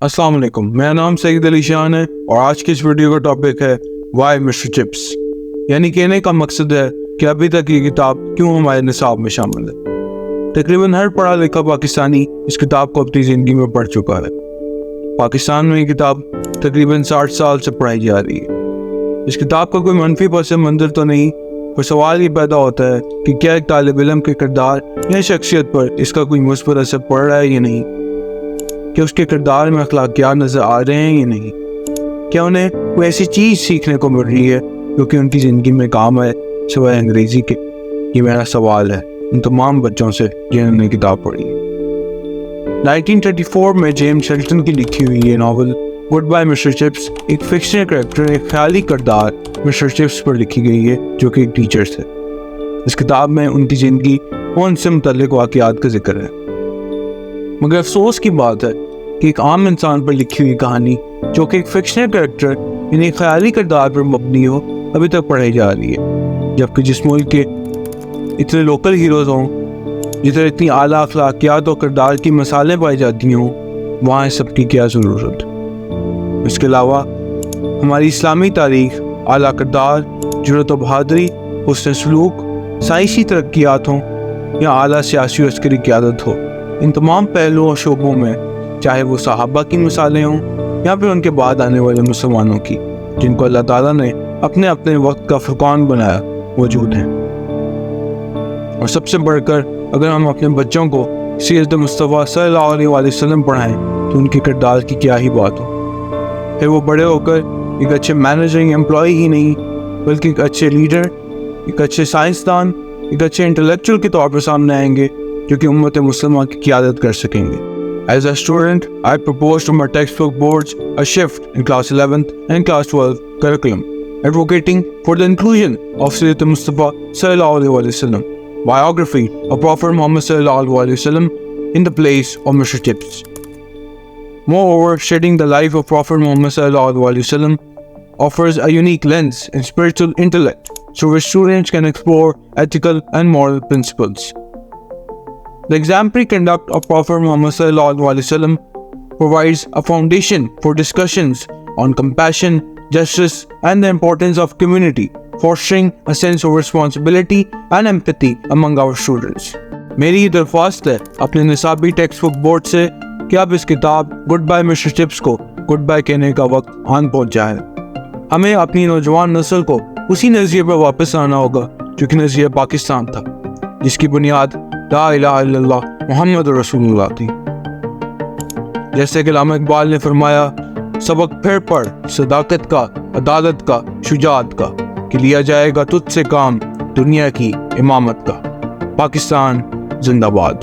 السلام علیکم، میرا نام سید علی شان ہے اور آج کی اس ویڈیو کا ٹاپک ہے وائی مسٹر چپس، یعنی کہنے کا مقصد ہے کہ ابھی تک یہ کتاب کیوں ہمارے نصاب میں شامل ہے۔ تقریباً ہر پڑھا لکھا پاکستانی اس کتاب کو اپنی زندگی میں پڑھ چکا ہے۔ پاکستان میں یہ کتاب تقریباً 60 سال سے پڑھائی جا رہی ہے۔ اس کتاب کا کوئی منفی پس منظر تو نہیں، پر سوال یہ پیدا ہوتا ہے کہ کیا ایک طالب علم کے کردار یا شخصیت پر اس کا کوئی مثبت اثر پڑ رہا ہے یا نہیں؟ کہ اس کے کردار میں اخلاقیات نظر آ رہے ہیں یا نہیں؟ کیا انہیں کوئی ایسی چیز سیکھنے کو مل رہی ہے جو کہ ان کی زندگی میں کام ہے سوائے انگریزی کے؟ یہ میرا سوال ہے ان تمام بچوں سے جنہوں نے کتاب پڑھی ہے۔ 1934 میں جیمز شیلٹن کی لکھی ہوئی یہ novel goodbye mister Chips ایک فکشنل کریکٹر، ایک خیالی کردار مسٹر چپس پر لکھی گئی ہے جو کہ ایک ٹیچر تھے۔ اس کتاب میں ان کی زندگی اور ان سے متعلق واقعات کا ذکر ہے، مگر افسوس کی بات ہے کہ ایک عام انسان پر لکھی ہوئی کہانی جو کہ ایک فکشنل کریکٹر یعنی ایک خیالی کردار پر مبنی ہو ابھی تک پڑھائی جا رہی ہے، جبکہ جس ملک کے اتنے لوکل ہیروز ہوں، جدھر اتنی اعلیٰ اخلاقیات اور کردار کی مثالیں پائی جاتی ہوں، وہاں اس سب کی کیا ضرورت؟ اس کے علاوہ ہماری اسلامی تاریخ اعلیٰ کردار، جرأت و بہادری، حسن سلوک، سائنسی ترقیات ہوں یا اعلیٰ سیاسی و عسکری قیادت ہو، ان تمام پہلوؤں اور شعبوں میں چاہے وہ صحابہ کی مثالیں ہوں یا پھر ان کے بعد آنے والے مسلمانوں کی، جن کو اللہ تعالیٰ نے اپنے اپنے وقت کا فرقان بنایا، موجود ہیں۔ اور سب سے بڑھ کر اگر ہم اپنے بچوں کو سیرت مصطفیٰ صلی اللہ علیہ وسلم پڑھائیں تو ان کے کردار کی کیا ہی بات ہو، پھر وہ بڑے ہو کر ایک اچھے مینیجنگ امپلائی ہی نہیں بلکہ ایک اچھے لیڈر، ایک اچھے سائنسدان، ایک اچھے انٹلیکچوئل کے طور پر سامنے آئیں گے جو کہ امت مسلمہ کی قیادت کر سکیں گے۔ As a student, I proposed to my textbook boards a shift in class 11th and class 12 curriculum, advocating for the inclusion of Seerat Mustafa sallallahu alaihi wasallam, Biography of Prophet Muhammad sallallahu alaihi wasallam in the place of Mr. Chips. Moreover, studying the life of Prophet Muhammad sallallahu alaihi wasallam offers a unique lens and spiritual intellect through which students can explore ethical and moral principles. The exemplary conduct of Prophet Muhammad sallallahu alaihi wasallam provides a foundation for discussions on compassion, justice, and the importance of community, fostering a sense of responsibility and empathy among our students. میری یہ درخواست ہے اپنے نصابی text book board سے کہ آپ اس کتاب گڈ بائی مسٹر چپس کو گڈ بائی کہنے کا وقت آن پہنچ جائے۔ ہمیں اپنی نوجوان نسل کو اسی نظریے پر واپس آنا ہوگا جو کہ نظریہ پاکستان تھا، جس کی بنیاد لا الہ الا اللہ محمد رسول اللہ تھی۔ جیسے کہ علامہ اقبال نے فرمایا، سبق پھر پڑھ صداقت کا، عدالت کا، شجاعت کا، کہ لیا جائے گا تجھ سے کام دنیا کی امامت کا۔ پاکستان زندہ باد۔